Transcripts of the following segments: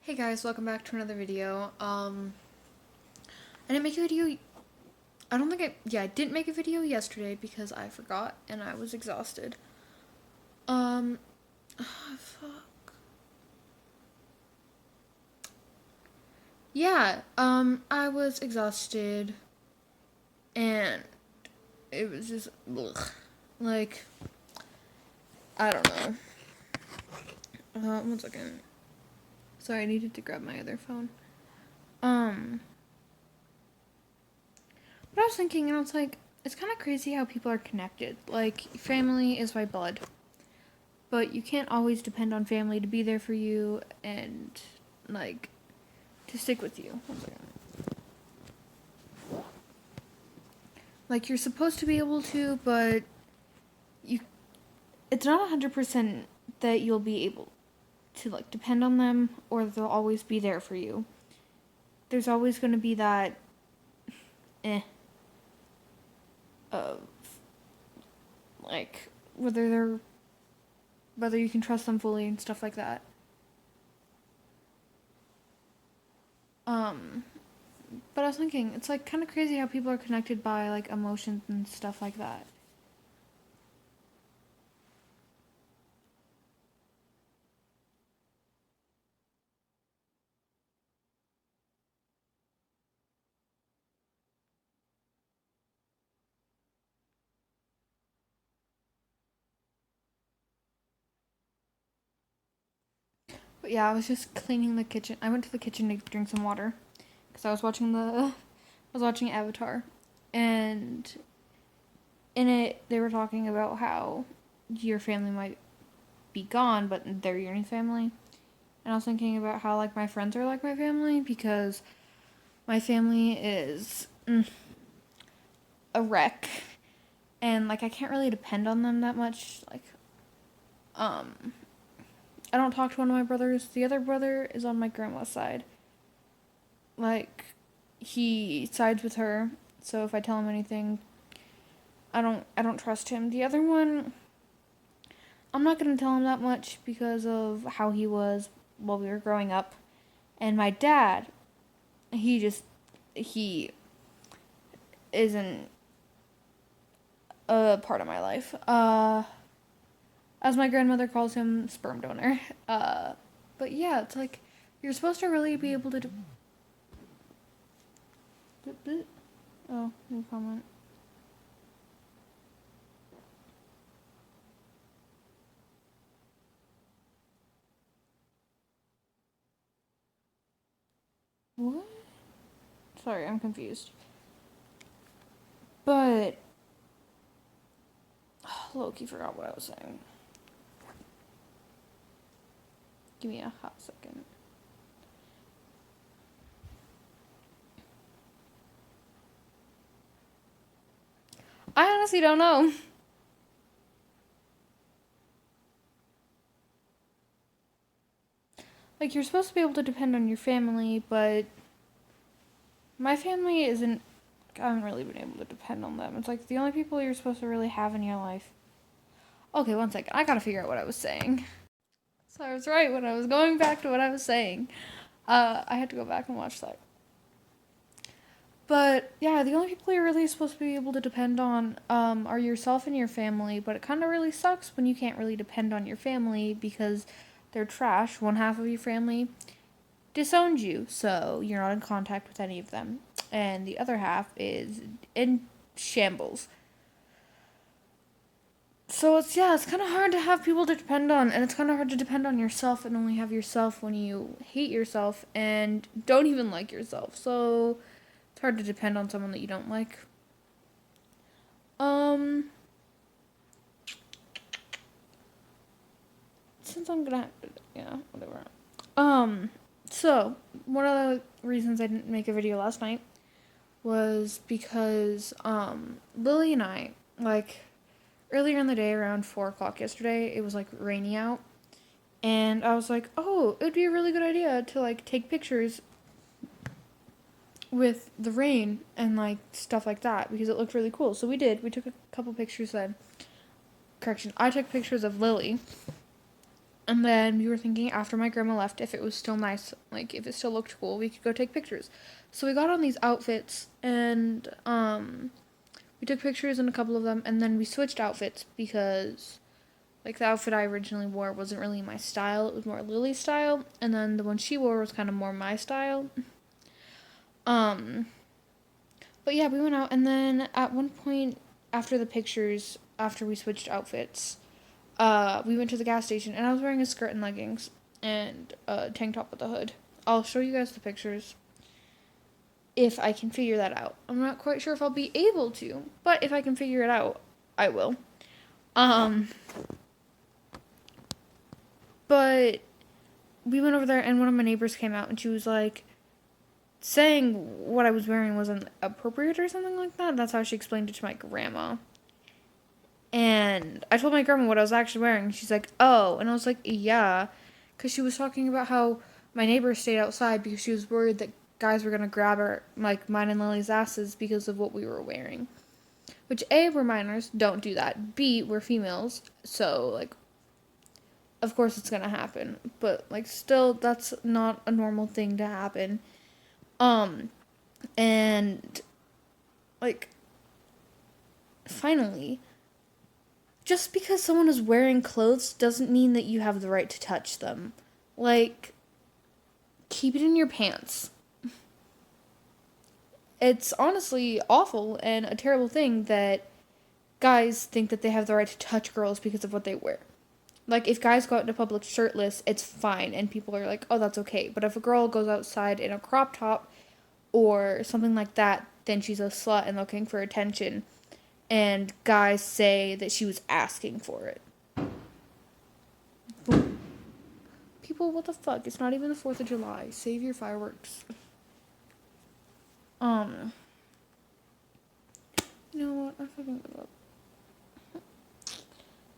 Hey guys, welcome back to another video. I didn't make a video, I didn't make a video yesterday because I forgot and I was exhausted. Fuck. Yeah, I was exhausted and it was just, ugh. Like, I don't know. 1 second. Sorry, I needed to grab my other phone. But I was thinking, and I was like, it's kind of crazy how people are connected. Like, family is by blood, but you can't always depend on family to be there for you and, like, to stick with you. 1 second. Like, you're supposed to be able to, but it's not 100% that you'll be able to, like, depend on them or they'll always be there for you. There's always going to be that, of, like, whether you can trust them fully and stuff like that. But I was thinking, it's, like, kind of crazy how people are connected by, like, emotions and stuff like that. But yeah, I was just cleaning the kitchen. I went to the kitchen to drink some water because I was watching Avatar, and in it they were talking about how your family might be gone, but they're your new family. And I was thinking about how, like, my friends are like my family because my family is a wreck, and, like, I can't really depend on them that much. Like, I don't talk to one of my brothers. The other brother is on my grandma's side. Like, he sides with her, so if I tell him anything, I don't trust him. The other one, I'm not gonna tell him that much because of how he was while we were growing up. And my dad, he isn't a part of my life. As my grandmother calls him, sperm donor. But yeah, it's like, you're supposed to really be able to Oh, no comment. What? Sorry, I'm confused. But Loki forgot what I was saying. Give me a hot second. I honestly don't know. Like, you're supposed to be able to depend on your family, but my family isn't. I haven't really been able to depend on them. It's like the only people you're supposed to really have in your life. Okay, 1 second. I gotta figure out what I was saying. So I was right when I was going back to what I was saying. I had to go back and watch that. But yeah, the only people you're really supposed to be able to depend on are yourself and your family. But it kind of really sucks when you can't really depend on your family because they're trash. One half of your family disowned you, so you're not in contact with any of them, and the other half is in shambles. So it's kind of hard to have people to depend on, and it's kind of hard to depend on yourself and only have yourself when you hate yourself and don't even like yourself. So it's hard to depend on someone that you don't like. Since I'm gonna have to, whatever. So one of the reasons I didn't make a video last night was because Lily and I, like, earlier in the day around 4 o'clock yesterday, it was, like, rainy out, and I was like, oh, it would be a really good idea to, like, take pictures with the rain and, like, stuff like that because it looked really cool. So we took a couple pictures then. Correction, I took pictures of Lily, And then we were thinking after my grandma left, if it was still nice, like if it still looked cool, we could go take pictures. So we got on these outfits and we took pictures in a couple of them, and then we switched outfits because like the outfit I originally wore wasn't really my style. It was more Lily's style, and then the one she wore was kind of more my style. But yeah, we went out, and then at one point after the pictures, after we switched outfits, we went to the gas station, and I was wearing a skirt and leggings and a tank top with a hood. I'll show you guys the pictures if I can figure that out. I'm not quite sure if I'll be able to, but if I can figure it out, I will. But we went over there, and one of my neighbors came out, and she was like, saying what I was wearing wasn't appropriate or something like that. That's how she explained it to my grandma. And I told my grandma what I was actually wearing. She's like, oh. And I was like, yeah. Because she was talking about how my neighbor stayed outside because she was worried that guys were going to grab her, like mine and Lily's asses because of what we were wearing. Which, A, we're minors. Don't do that. B, we're females. So, like, of course it's going to happen. But, like, still, that's not a normal thing to happen. And, like, finally, just because someone is wearing clothes doesn't mean that you have the right to touch them. Like, keep it in your pants. It's honestly awful and a terrible thing that guys think that they have the right to touch girls because of what they wear. Like, if guys go out into public shirtless, it's fine, and people are like, oh, that's okay. But if a girl goes outside in a crop top or something like that, then she's a slut and looking for attention. And guys say that she was asking for it. People, what the fuck? It's not even the 4th of July. Save your fireworks. You know what? I fucking give up.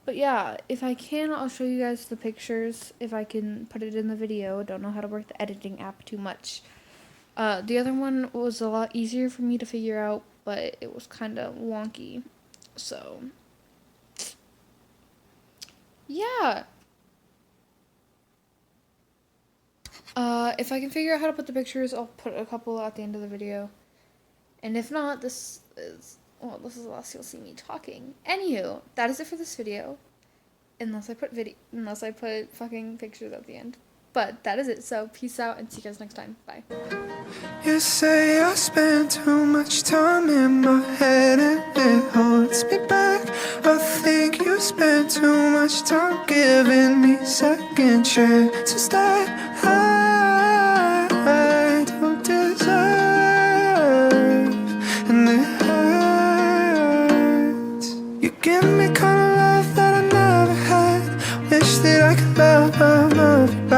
But yeah, if I can, I'll show you guys the pictures. If I can put it in the video. Don't know how to work the editing app too much. The other one was a lot easier for me to figure out, but it was kind of wonky. So, yeah. If I can figure out how to put the pictures, I'll put a couple at the end of the video. And if not, this is the last you'll see me talking. Anywho, that is it for this video. Unless I put fucking pictures at the end. But that is it. So peace out and see you guys next time. Bye. You say I spend too much time in my head and it holds me back. I think you spend too much time giving me second chances that I don't deserve, and it hurts. You give me